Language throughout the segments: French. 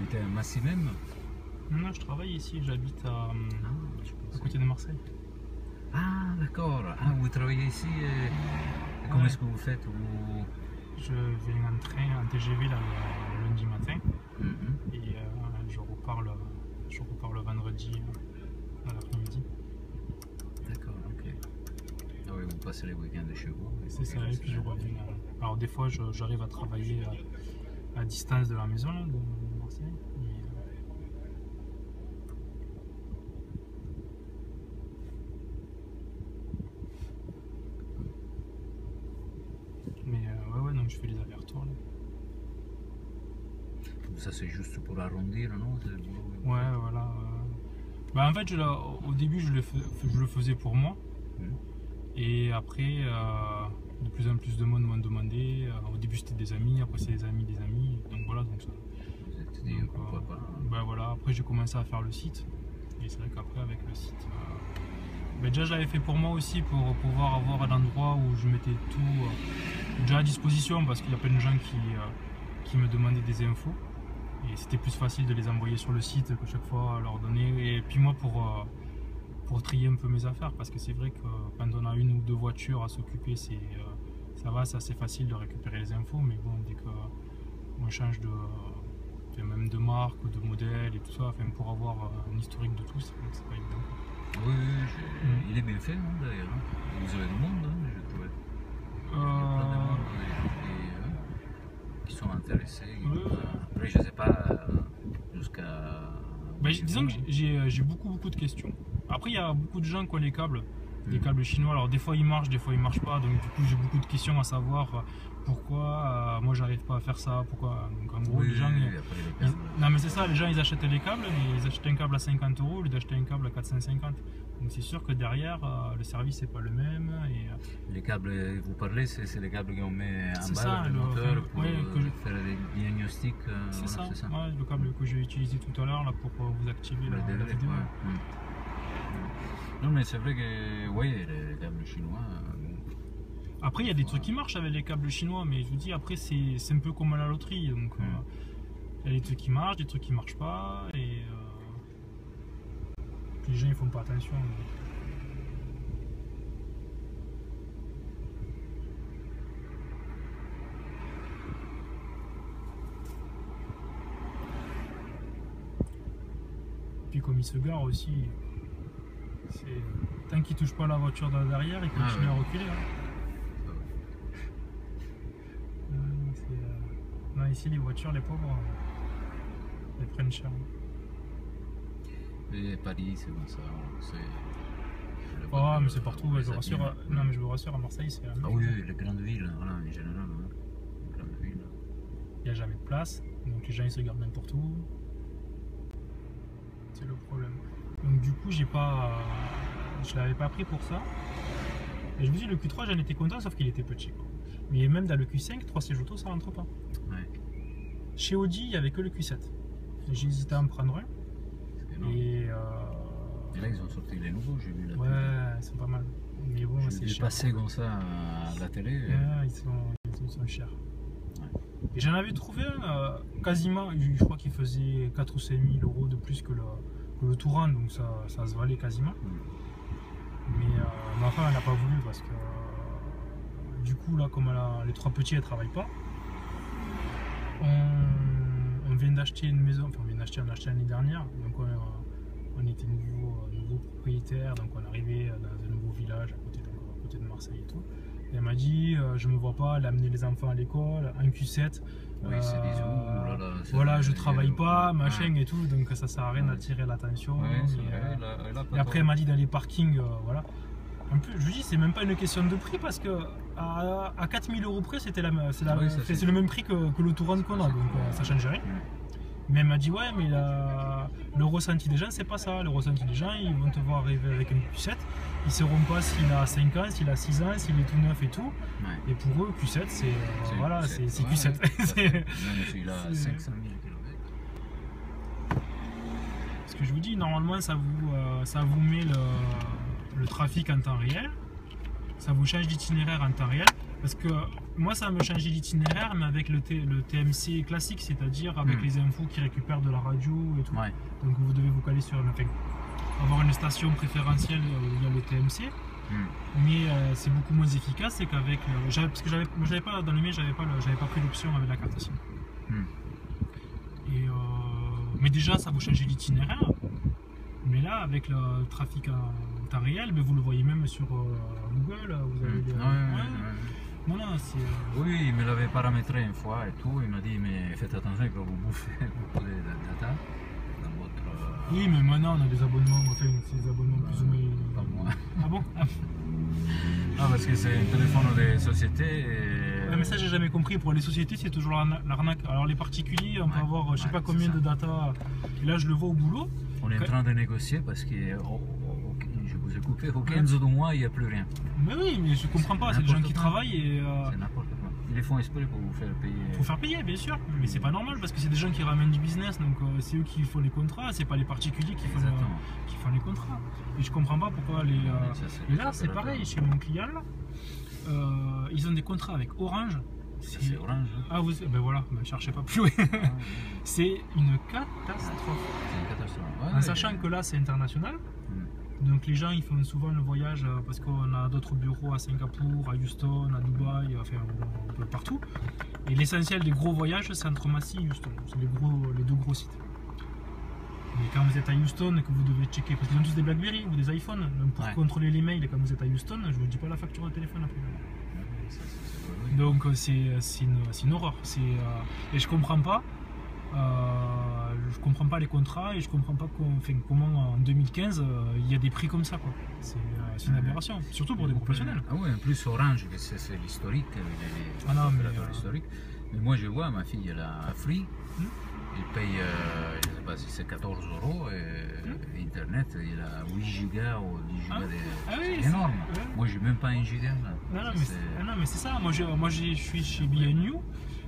t'es à Massy même? Non, je travaille ici, j'habite à côté de Marseille. Ah, d'accord. Ah, vous travaillez ici et comment est-ce que vous faites vous... Je viens en train, en TGV là, le lundi matin et je repars le vendredi à l'après-midi. D'accord, ok. Ah oui, vous passez les week-ends chez vous. C'est ça, et puis je reviens. Alors des fois, j'arrive à travailler à distance de la maison là, de Marseille. Mais ouais, donc je fais les allers-retours là. Ça c'est juste pour arrondir, non? Ouais, voilà. Bah, en fait, au début, je le faisais pour moi. Et après, de plus en plus de monde m'ont demandé. Au début, c'était des amis, après, c'est des amis des amis. Donc voilà, donc ça. Vous êtes dit pourquoi pas? Bah voilà, après, j'ai commencé à faire le site. Et c'est vrai qu'après, avec le site. Bah, déjà, je l'avais fait pour moi aussi, pour pouvoir avoir un endroit où je mettais tout déjà à disposition, parce qu'il y a plein de gens qui me demandaient des infos. Et c'était plus facile de les envoyer sur le site que chaque fois leur donner. Et puis moi pour trier un peu mes affaires, parce que c'est vrai que quand on a une ou deux voitures à s'occuper, ça va, c'est assez facile de récupérer les infos. Mais bon, dès qu'on change même de marque, de modèle et tout ça, pour avoir un historique de tout, c'est pas évident. Oui, il est bien fait, non, d'ailleurs. Vous avez du monde, hein, je trouvais. Il y a plein de monde, des gens qui sont intéressés. Après, je sais pas jusqu'à. Disons que j'ai beaucoup de questions. Après, il y a beaucoup de gens qui ont les câbles chinois. Alors, des fois ils marchent, des fois ils marchent pas. Donc, du coup, j'ai beaucoup de questions à savoir pourquoi moi j'arrive pas à faire ça. Pourquoi. Donc, en gros, les gens. Non, mais c'est ça, les gens ils achètent les câbles, mais ils achètent un câble à 50 € au lieu d'acheter un câble à 450. Donc, c'est sûr que derrière, le service n'est pas le même. Les câbles, vous parlez, c'est les câbles qu'on met en bas du moteur pour faire des diagnostics. C'est ça, ouais, le câble que j'ai utilisé tout à l'heure pour vous activer la vidéo. Non, mais c'est vrai que, oui, les câbles chinois. Après, il y a des trucs qui marchent avec les câbles chinois, mais je vous dis, après, c'est un peu comme à la loterie. Donc, il y a des trucs qui marchent, des trucs qui marchent pas, et puis les gens ils font pas attention. Puis comme il se gare aussi, tant qu'il touche pas la voiture de derrière, il continue à reculer. Non, ici les voitures, les pauvres, ils prennent cher. Et Paris, c'est comme ça. Oh, mais c'est partout, je vous rassure. Non, mais je vous rassure, à Marseille, c'est la même chose. Oui, les grandes villes, voilà, en général. Les grandes villes. Il n'y a jamais de place, donc les gens ils se gardent n'importe où. C'est le problème. Donc du coup, je l'avais pas pris pour ça. Et je me dis, le Q3, j'en étais content, sauf qu'il était petit. Mais même dans le Q5, 3 sièges auto, ça rentre pas. Ouais. Chez Audi, il n'y avait que le Q7. J'ai hésité à en prendre un. Et là, ils ont sorti les nouveaux, j'ai vu la télé. Ouais, ils sont pas mal. Mais bon, c'est cher. Passé comme ça à la télé. Ils sont chers. Ouais. Et j'en avais trouvé un quasiment, je crois qu'il faisait 4 ou 5 000 € de plus que le Touran, donc ça se valait quasiment. Mais ma femme, elle n'a pas voulu parce que du coup, là, comme les 3 petits, elles ne travaillent pas, on vient d'acheter une maison, enfin, on a acheté l'année dernière, donc on était nouveau propriétaire, donc on est arrivé dans un nouveau village à côté de Marseille et tout. Et elle m'a dit, je me vois pas aller amener les enfants à l'école, un Q7. Oui, c'est des jours, voilà, je travaille pas, machin et tout, donc ça sert à rien d'attirer l'attention. Et après, elle m'a dit dans les parkings, voilà. En plus, je vous dis, c'est même pas une question de prix parce que à 4 000 € près, c'est le même prix que le Touran qu'on a, donc ça change rien. Mais elle m'a dit, ouais, mais le ressenti des gens, c'est pas ça. Le ressenti des gens, ils vont te voir arriver avec un Q7, ils sauront pas s'il a 5 ans, s'il a 6 ans, s'il est tout neuf et tout. Et pour eux, Q7, c'est voilà, c'est Q7. Même s'il a 500 000 km. Ce que je vous dis, normalement, ça vous met le trafic en temps réel, ça vous change d'itinéraire en temps réel, parce que moi, ça me changeait l'itinéraire, mais avec le TMC classique, c'est-à-dire avec les infos qui récupèrent de la radio et tout. Ouais. Donc vous devez vous caler sur avoir une station préférentielle où il y a le TMC. Mais c'est beaucoup moins efficace, c'est qu'avec parce que j'avais pas dans le mien, j'avais pas pris l'option avec la carte SIM. Et mais déjà, ça vous change l'itinéraire. Mais là, avec le trafic en temps réel, mais vous le voyez même sur Google, vous avez des... Non, c'est... Oui, il me l'avait paramétré une fois et tout, il m'a dit mais faites attention que vous bouffez beaucoup de data dans votre... Oui, mais maintenant on a des abonnements, enfin des abonnements plus ou moins... Pas moi. Ah bon? Ah, parce que c'est un téléphone des sociétés et... Ouais, mais ça j'ai jamais compris, pour les sociétés c'est toujours l'arnaque. Alors les particuliers, on peut avoir je sais pas combien de data, et là je le vois au boulot. On est en train de négocier parce que, je vous ai coupé, au 15 de mois il n'y a plus rien. Mais oui, mais je comprends pas, c'est des gens qui travaillent et... C'est n'importe quoi. Ils les font exprès pour vous faire payer. Faut faire payer, bien sûr, mais c'est pas normal parce que c'est des gens qui ramènent du business, donc c'est eux qui font les contrats, c'est pas les particuliers qui font les contrats. Et je comprends pas pourquoi les... Et là c'est pareil, chez mon client, là, ils ont des contrats avec Orange. C'est Orange. Ah vous, ben voilà, ne cherchez pas plus loin. C'est une catastrophe. C'est une catastrophe. Ouais, en sachant que là c'est international. Donc les gens ils font souvent le voyage parce qu'on a d'autres bureaux à Singapour, à Houston, à Dubaï, enfin un peu partout. Et l'essentiel des gros voyages c'est entre Massy et Houston. C'est les deux gros sites. Mais quand vous êtes à Houston et que vous devez checker, parce qu'ils ont tous des BlackBerry ou des iPhones, donc pour contrôler les mails quand vous êtes à Houston, je vous dis pas la facture de téléphone après. Donc c'est une horreur. Et je comprends pas. Je comprends pas les contrats et je comprends pas comment en 2015 il y a des prix comme ça quoi. C'est une aberration, surtout pour des professionnels. Ah oui, en plus Orange, c'est l'historique, historique. Mais moi je vois, ma fille elle a Free, elle paye, je sais pas si c'est 14 € et Internet il a 8 gigas ou 10 gigas c'est énorme. Moi j'ai même pas 1 giga. Non mais c'est ça, moi je suis chez BNU.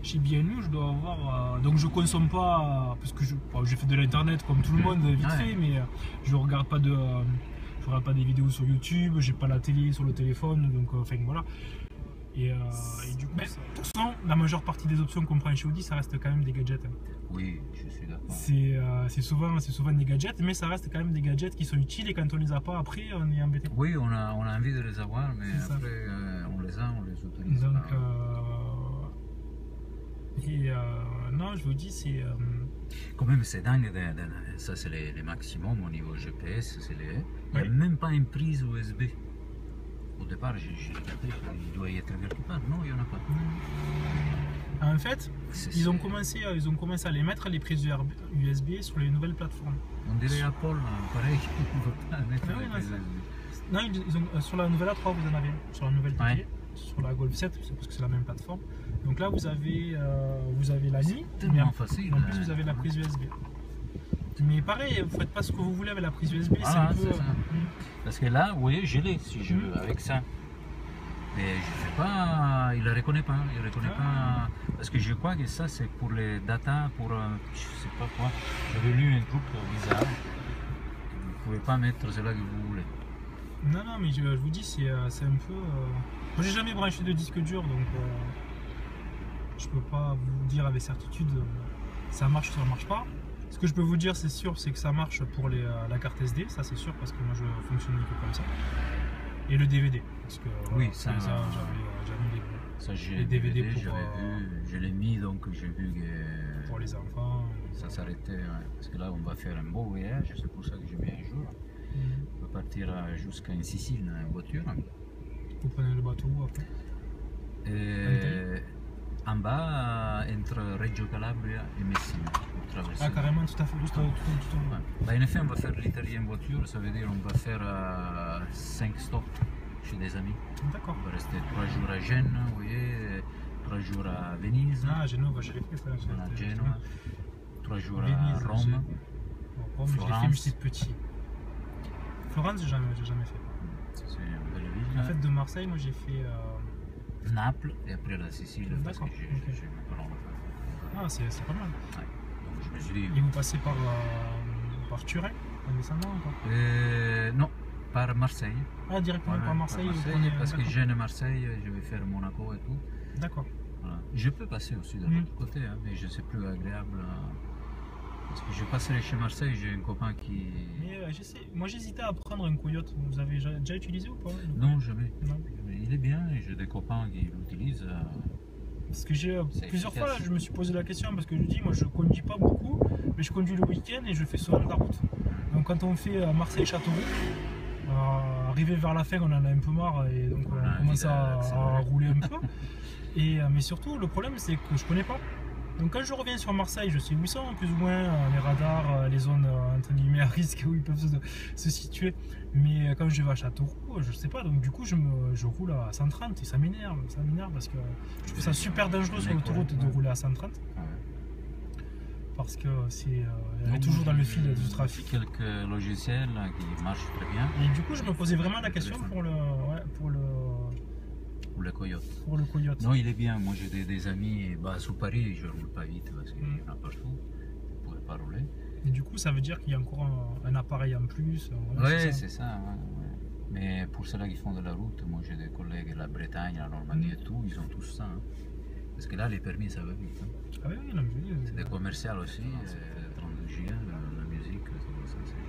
Chez BNU, je dois avoir. Donc je consomme pas. Parce que j'ai fait de l'internet comme tout le monde, vite fait, mais je regarde pas des vidéos sur YouTube, j'ai pas la télé sur le téléphone, donc enfin voilà. Et du coup, de toute façon, la majeure partie des options qu'on prend chez Audi, ça reste quand même des gadgets. Oui, je suis d'accord. C'est souvent des gadgets, mais ça reste quand même des gadgets qui sont utiles et quand on les a pas après, on est embêté. Oui, on a envie de les avoir, mais après on les utilise. Donc, non, je vous dis, c'est... Quand même, c'est dingue, ça c'est les maximums au niveau GPS, il n'y a même pas une prise USB. Au départ, j'ai regardé, il doit y être quelque part. Non, il n'y en a pas. En fait, ils ont commencé à les mettre, les prises USB, sur les nouvelles plateformes. On dirait Apple, pareil, on ne peut pas mettre les prises USB. Non, sur la nouvelle A3, vous en avez, sur la nouvelle TT, sur la Golf 7, parce que c'est la même plateforme. Donc là, vous avez la nuit, mais en facile, plus vous avez la prise USB. Mais pareil, vous faites pas ce que vous voulez avec la prise USB, c'est un peu... Parce que là, vous voyez, je l'ai, si je veux, avec ça. Mais je sais pas, il ne reconnaît pas, pas. Parce que je crois que ça, c'est pour les data, pour je sais pas quoi. J'avais lu un truc bizarre. Vous ne pouvez pas mettre cela que vous voulez. Non, mais je vous dis, c'est un peu... Moi, j'ai jamais branché de disque dur, donc je peux pas vous dire avec certitude ça marche ou ça marche pas. Ce que je peux vous dire, c'est sûr, c'est que ça marche pour la carte SD, ça c'est sûr, parce que moi je fonctionne un peu comme ça. Et le DVD, parce que oui, ça j'avais les DVD pour... J'avais vu, je l'ai mis, donc j'ai vu que... Pour les enfants... Ça s'arrêtait, parce que là on va faire un beau voyage, c'est pour ça que je mets un jour. On va partir jusqu'en Sicile en voiture. Vous prenez le bateau après en bas, entre Reggio Calabria et Messina. Ah, carrément, tout à fait. En effet, on va faire l'Italie en voiture, ça veut dire qu'on va faire 5 stops chez des amis. D'accord. On va rester 3 jours à Gênes, vous voyez, 3 jours à Venise. Ah, Genova, je l'ai fait ça. À Genoa, 3 jours à Rome. Rome, je l'ai fait, mais j'étais petit. Florence, j'ai jamais fait. C'est une belle ville. En fait, de Marseille, moi j'ai fait... Naples et après la Sicile. D'accord. Ah, c'est pas mal. Ouais. Donc, je me suis dit... Et vous passez par Turin en descendant encore Non, par Marseille. Ah, directement par Marseille, parce que Gênes et Marseille, je vais faire Monaco et tout. D'accord. Voilà. Je peux passer aussi de l'autre côté, hein, mais je sais plus agréable. Parce que je passerai chez Marseille, j'ai un copain qui. Mais moi j'hésitais à prendre un coyote. Vous avez déjà utilisé ou pas? Non, jamais. Non. Il est bien et j'ai des copains qui l'utilisent. Parce que j'ai plusieurs efficace. fois je me suis posé la question parce que je dis moi je conduis pas beaucoup, mais je conduis le week-end et je fais souvent de la route. Donc quand on fait Marseille-Châteauroux, arrivé vers la fin on en a un peu marre et donc on commence à rouler un peu. Mais surtout le problème c'est que je connais pas. Donc quand je reviens sur Marseille, je sais où ils sont, plus ou moins, les radars, les zones entre guillemets à risque où ils peuvent se situer. Mais quand je vais à Châteauroux, je sais pas, donc du coup je roule à 130 et ça m'énerve parce que je trouve ça super dangereux sur l'autoroute de rouler à 130. Parce que elle est toujours dans le fil du trafic. Quelques logiciels qui marchent très bien. Et du coup je me posais vraiment la question pour le coyote. Pour le coyote. Non, il est bien. Moi, j'ai des amis. Sous Paris, je roule pas vite parce qu'il y en a partout. Je pourrais pas rouler. Et du coup, ça veut dire qu'il y a encore un appareil en plus. Oui, c'est ça. Ouais. Mais pour ceux-là qui font de la route, moi, j'ai des collègues de la Bretagne, la Normandie et tout, ils ont tous ça. Hein. Parce que là, les permis, ça va vite. Hein. Ah oui, non, mais c'est des commerciales aussi. 32 giga, la musique, c'est génial.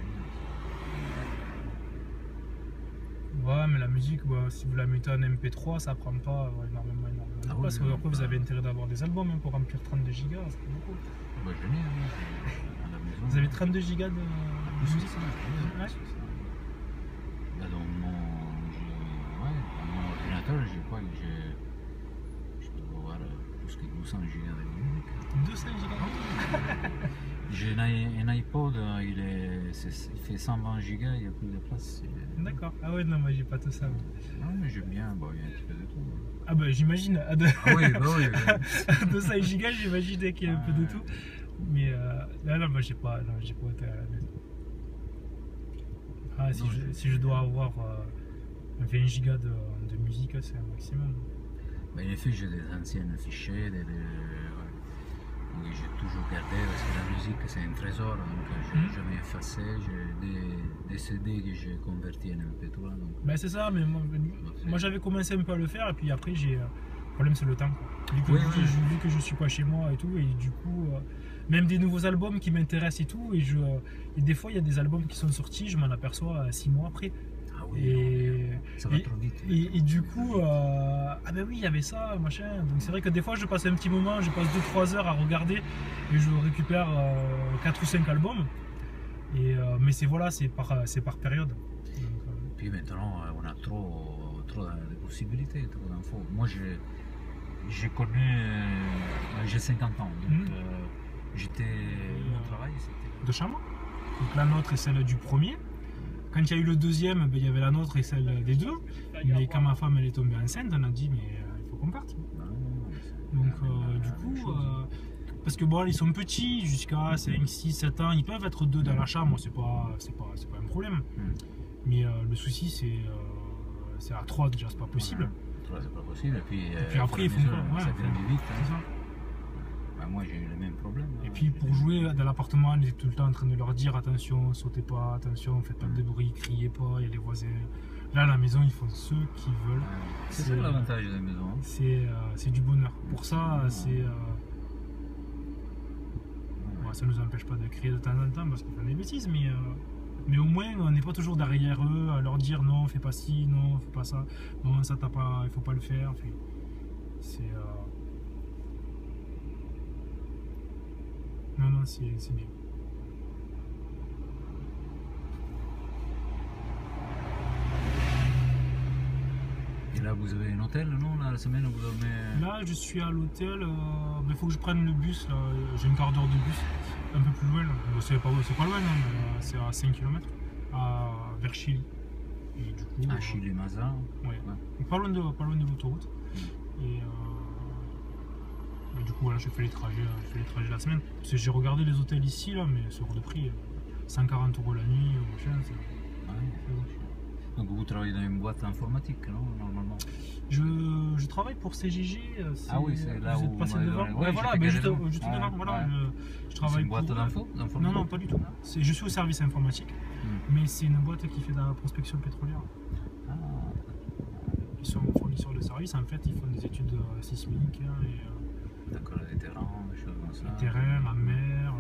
Ouais, mais la musique, si vous la mettez en MP3, ça prend pas énormément de place. Après, vous avez intérêt d'avoir des albums hein, pour remplir 32 gigas, c'est beaucoup. Génial, à la maison. Vous avez 32 gigas de musique ouais. Dans mon ordinateur, je crois que je dois avoir plus que 200 gigas de musique. 200 gigas. J'ai un iPod, il fait 120 gigas, il n'y a plus de place. D'accord. Ah ouais, non, moi j'ai pas tout ça. Non, mais j'aime bien, il y a un petit peu de tout. Ah bah j'imagine. Ah oui, oui. 200 gigas, j'imagine qu'il y a un peu de tout. Mais là, moi j'ai pas été à la maison. Ah, si je dois avoir 20 gigas de musique, c'est un maximum. En effet, j'ai des anciens fichiers, j'ai toujours gardé parce que la musique c'est un trésor, donc je n'ai jamais effacé. J'ai des CD que j'ai convertis en MP3. Ben c'est ça, mais moi j'avais commencé un peu à le faire et puis après le problème c'est le temps. Vu que je suis pas chez moi et tout, et du coup même des nouveaux albums qui m'intéressent et tout, et des fois il y a des albums qui sont sortis, je m'en aperçois 6 mois après. Ah oui, ça va trop vite. Et du coup, ah ben oui, il y avait ça, machin. Donc c'est vrai que des fois, je passe un petit moment, je passe 2-3 heures à regarder et je récupère 4 ou 5 albums. Mais c'est par période. Donc, puis maintenant, on a trop de possibilités, trop d'infos. Moi, j'ai connu, j'ai 50 ans, donc mon travail, c'était... De chambre. Donc la nôtre est celle du premier. Quand il y a eu le deuxième, il y avait la nôtre et celle des deux. Mais quand ma femme elle est tombée enceinte, on a dit mais il faut qu'on parte. Donc du coup, parce que bon, ils sont petits, jusqu'à 5, 6, 7 ans, ils peuvent être deux dans la chambre, c'est pas un problème. Mais le souci c'est à 3 déjà, c'est pas possible. 3 c'est pas possible, et puis après ils font pas. Ça vient vite. C'est ça. Moi j'ai eu le même problème. Et puis pour jouer dans l'appartement, on est tout le temps en train de leur dire attention, sautez pas, attention, faites pas de bruit, criez pas, il y a les voisins. Là à la maison ils font ce qu'ils veulent. C'est ça l'avantage de la maison. C'est du bonheur. Pour ça, ça nous empêche pas de crier de temps en temps parce qu'ils font des bêtises, mais au moins on n'est pas toujours derrière eux à leur dire non, fais pas ci, non, fais pas ça, non, ça t'as pas, il faut pas le faire. Non, c'est bien. Et là, vous avez un hôtel, non? La semaine, vous dormez... Là, je suis à l'hôtel. Il faut que je prenne le bus. J'ai une quart d'heure de bus. Un peu plus loin. C'est pas loin, c'est à 5 km. Vers Chili. Et du coup, Chili-Mazan. Ouais. Pas loin de l'autoroute. Et du coup, voilà, je fais les trajets la semaine. Parce que j'ai regardé les hôtels ici, là, mais c'est hors de prix. 140 € la nuit, machin. Donc vous travaillez dans une boîte informatique, non, normalement? Je travaille pour CGG. Ah oui, c'est là où vous passez devant. Ouais, voilà, mais juste devant. Voilà, je travaille. C'est une boîte d'info? Non, pas du tout. Je suis au service informatique, mais c'est une boîte qui fait de la prospection pétrolière. ils sont fournisseurs de services, en fait, ils font des études sismiques D'accord, les terrains, des choses comme ça. les terrains, la mer.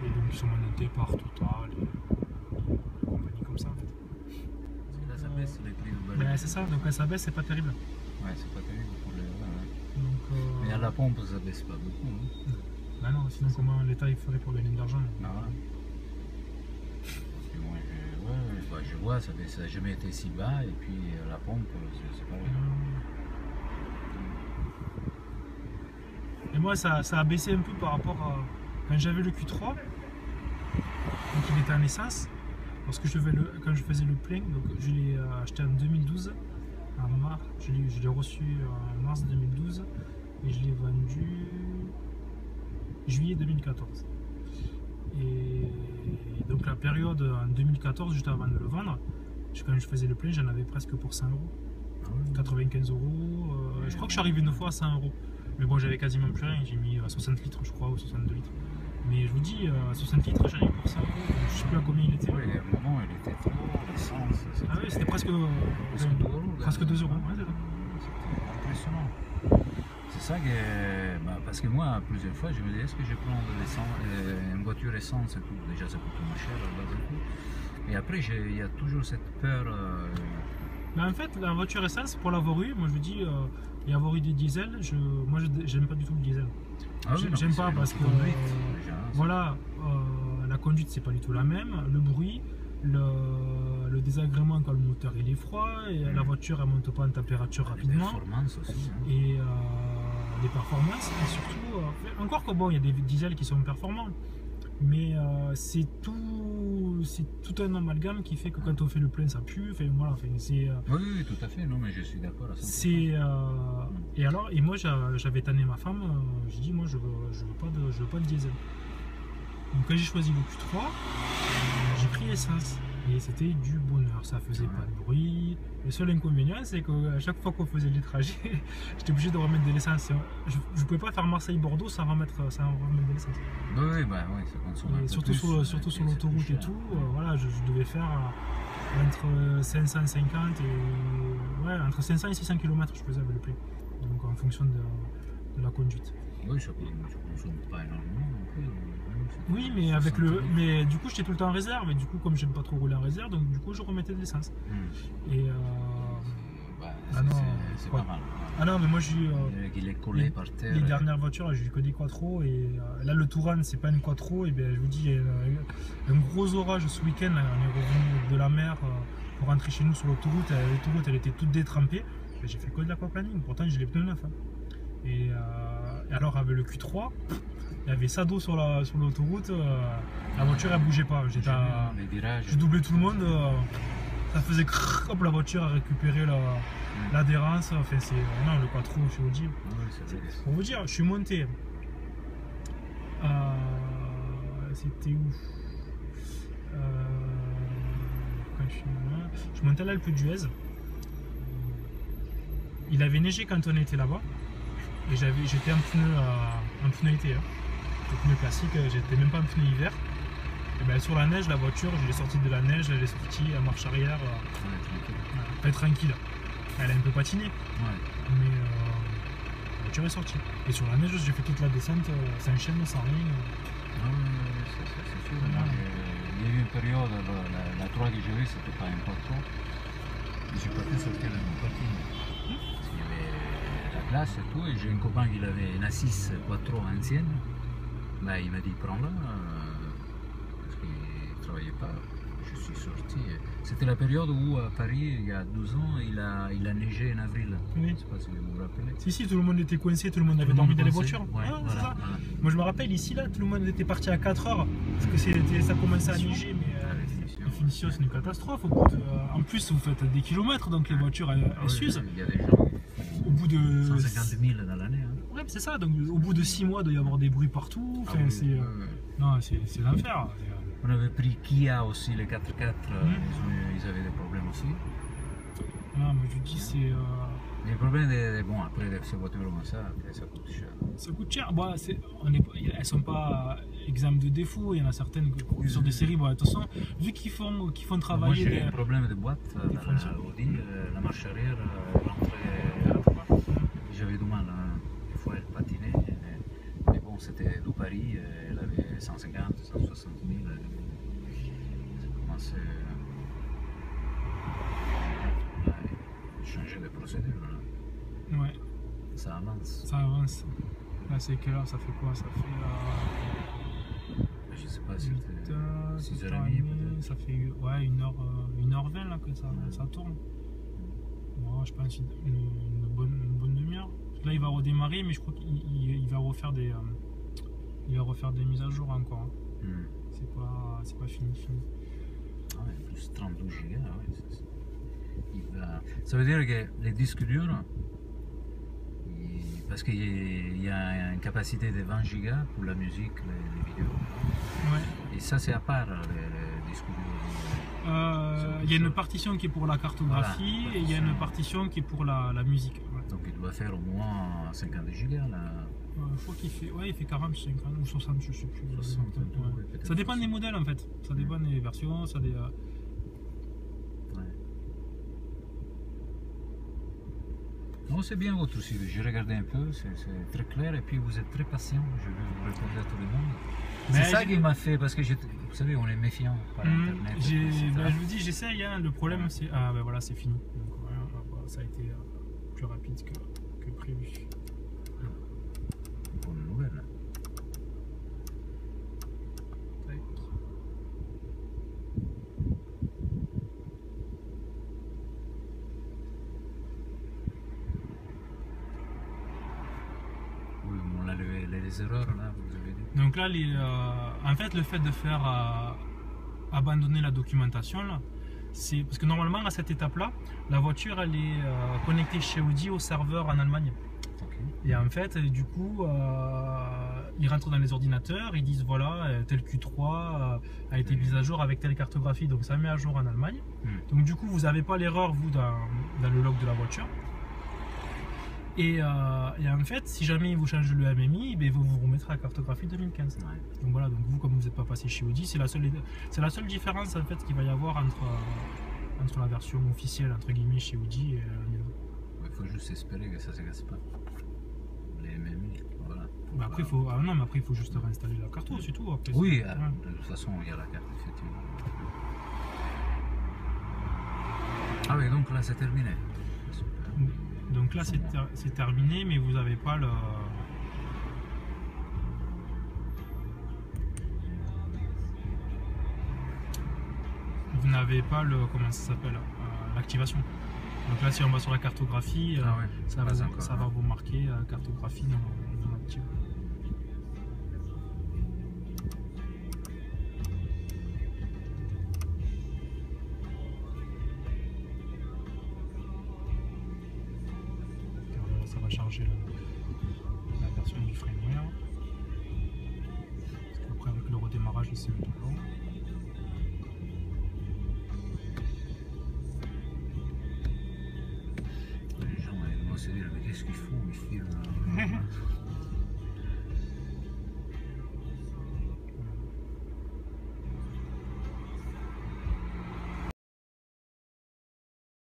Et donc ils sont mandatés par Total, et compagnies comme ça en fait. Là, ça baisse les prix de Ben, c'est ça, donc quand ça baisse, c'est pas terrible. Ouais, c'est pas terrible pour les. Ouais. Donc, Mais à la pompe, ça baisse pas beaucoup. Hein. ben non, sinon comment l'État il ferait pour gagner de l'argent? Ah ouais. Parce que moi, je vois, ça n'a jamais été si bas, et puis à la pompe, c'est pareil. Et moi, ça a baissé un peu par rapport à quand j'avais le Q3, donc il était en essence, parce que quand je faisais le plein, donc je l'ai acheté en 2012, en mars, je l'ai reçu en mars 2012, et je l'ai vendu juillet 2014. Et donc la période en 2014, juste avant de le vendre, quand je faisais le plein, j'en avais presque pour 100 euros. 95 euros. Je crois que je suis arrivé une fois à 100 euros. Mais bon, j'avais quasiment plus rien. J'ai mis 60 litres, je crois, ou 62 litres. Mais je vous dis, 60 litres, j'en ai pour 100 euros. Je ne sais plus à combien il était. Oui, à un moment, il était trop l'essence. Ah oui, c'était presque 2 euros. Presque 2 euros. Ouais, c'était impressionnant. C'est ça que. Bah, parce que moi, plusieurs fois, je me disais, est-ce que je prends de l'essence, une voiture essence et tout. Déjà, ça coûte moins cher à la base et tout. Et après, il y a toujours cette peur. Mais en fait, la voiture essence, pour l'avoir eu, moi je vous dis, et avoir eu des diesels, moi j'aime pas du tout le diesel. Ah oui, j'aime pas parce que voilà, la conduite c'est pas du tout la même, le bruit, le désagrément quand le moteur il est froid, et la voiture elle monte pas en température rapidement. Les performances aussi. Hein. Et les performances, et surtout, encore que bon, il y a des diesels qui sont performants, mais c'est tout un amalgame qui fait que quand on fait le plein ça pue. Enfin, voilà, oui, tout à fait, non mais je suis d'accord. Et moi j'avais tanné ma femme, j'ai dit moi je veux pas de diesel. Donc quand j'ai choisi le Q3, j'ai pris essence. Et c'était du bonheur, ça faisait pas de bruit. Le seul inconvénient, c'est qu'à chaque fois qu'on faisait les trajets, j'étais obligé de remettre de l'essence. Je pouvais pas faire Marseille-Bordeaux sans remettre de l'essence. Oui, bah oui, ça consomme un peu surtout plus, surtout sur l'autoroute et tout, voilà, je devais faire entre 550 et entre 500 et 600 km je faisais avec le plein. Donc en fonction de la conduite. Oui, ça consomme pas énormément non plus. Oui, mais du coup j'étais tout le temps en réserve, et du coup comme j'aime pas trop rouler en réserve, donc du coup je remettais de l'essence. Et c'est pas mal. Ah non, mais moi j'ai eu il est collé par terre. Les dernières voitures, j'ai eu que des quattro, et là le Touran c'est pas une quattro, et bien je vous dis, il y a un gros orage ce week-end, on est revenu de la mer pour rentrer chez nous sur l'autoroute. L'autoroute elle était toute détrempée, j'ai fait que de l'aquaplaning, pourtant j'ai les pneus neufs. Hein. Et alors avec le Q3, il y avait ça d'eau sur l'autoroute, la voiture elle bougeait pas. Je doublais tout le monde, ça faisait crrr, hop, la voiture a récupéré l'adhérence. Enfin, non, le quattro, je vous dis. Pour vous dire, je suis monté. C'était où? Je montais à l'Alpe d'Huez. Il avait neigé quand on était là-bas. Et j'étais en pneu été. Hein. Le pneu classique, j'étais même pas en pneu hiver. Et ben, sur la neige, la voiture, je l'ai sortie de la neige, elle est sortie à marche arrière. Pas tranquille. Elle a un peu patiné. Mais la voiture est sortie. Et sur la neige, j'ai fait toute la descente sans chaîne, sans rien. C'est sûr. Il y a eu une période, la 3 que j'ai eue, c'était pas un quattro. J'ai pas pu sortir de mon parking. Parce qu'il y avait la glace et tout, et j'ai un copain qui avait une A6 quattro ancienne. Ben, il m'a dit prends-la, parce qu'il ne travaillait pas. Je suis sorti. C'était la période où à Paris, il y a 12 ans, il a neigé en avril. Oui. Je ne sais pas si vous vous rappelez. Si, tout le monde était coincé, tout le monde avait dormi dans les voitures. Ouais, c'est ça. Voilà. Moi je me rappelle ici, là, tout le monde était parti à 4 heures, parce que ça commençait à neiger, mais la finition c'est une catastrophe. En plus, vous faites des kilomètres, donc les voitures elles s'usent. Il y a des gens au bout de 150 000 dans l'année. Hein. Ouais, c'est ça, donc au bout de 6 mois, il doit y avoir des bruits partout. Enfin, non, c'est l'enfer. On avait pris Kia aussi, les 4x4, ils avaient des problèmes aussi. Non, mais je dis, c'est. Les problèmes, bon, après ces voitures comme ça, ça coûte cher. Ça coûte cher. Bon, elles sont pas. exemptes de défauts. Il y en a certaines sur des séries. Bon, de toute façon, vu qu'ils font Moi travailler. j'ai un problème de boîte, la Audi, la marche arrière rentrait à droite. J'avais du mal, hein. Des fois elle patinait, mais bon c'était de Paris, elle avait 150, 160 000, ça commençait à changer de procédure. Là. Ouais, Ça avance. ça avance. Là, c'est quelle heure? Ça fait quoi? Ça fait. Je sais pas si c'était 6h30 peut-être. Ça fait ouais, 1h20 là que ça tourne. Ouais, je pense une bonne demi-heure. Là il va redémarrer, mais je crois qu'il va refaire des mises à jour encore. Hein. C'est pas fini. Ah ouais, plus 32 gigas, ouais, ça veut dire que les disques durs, parce qu'il y a une capacité de 20 gigas pour la musique, les vidéos. Ouais. Et ça c'est à part les disques durs. Il y a une partition qui est pour la cartographie, voilà, et il y a une partition qui est pour la musique. Ouais. Donc il doit faire au moins 50 gigas là. Je crois qu'il fait, il fait 40, 50 ou 60, je sais plus. 60, ouais. Ça dépend des modèles en fait, ça dépend des versions, ça des. Ouais. Non, c'est bien votre site, j'ai regardé un peu, c'est très clair et puis vous êtes très patient, je vais vous répondre à tout le monde. C'est ça qui m'a fait, parce que vous savez, on est méfiant par internet. Je vous dis, j'essaye, hein, le problème c'est. Ah ben voilà, c'est fini. Donc, ouais, ça a été plus rapide que prévu. Bonne nouvelle. Oui, on a les erreurs là, vous avez dit. Donc là, en fait, le fait de faire abandonner la documentation, là, c'est parce que normalement à cette étape-là, la voiture elle est connectée chez Audi au serveur en Allemagne. Okay. Et en fait, du coup, ils rentrent dans les ordinateurs, ils disent voilà, tel Q3 a été mis à jour avec telle cartographie, donc ça met à jour en Allemagne. Donc du coup, vous n'avez pas l'erreur vous dans le log de la voiture. Et en fait, si jamais vous changez le MMI, ben, vous remettrez la cartographie 2015. Ouais. Donc voilà, donc vous, comme vous n'êtes pas passé chez Audi, c'est la seule différence en fait qu'il va y avoir entre la version officielle entre guillemets chez Audi et il faut juste espérer que ça ne se casse pas. Les MMI, voilà. Bah après, il faut juste réinstaller la carte, c'est tout. Après, oui, de toute façon, il y a la carte, effectivement. Ah oui, donc là, c'est terminé. Super. Donc là c'est terminé, mais vous n'avez pas le. Vous n'avez pas le. Comment ça s'appelle, l'activation. Donc là si on va sur la cartographie, ça va vous marquer cartographie non active. Ça va charger la version du firmware. Parce qu'après avec le redémarrage c'est un peu long.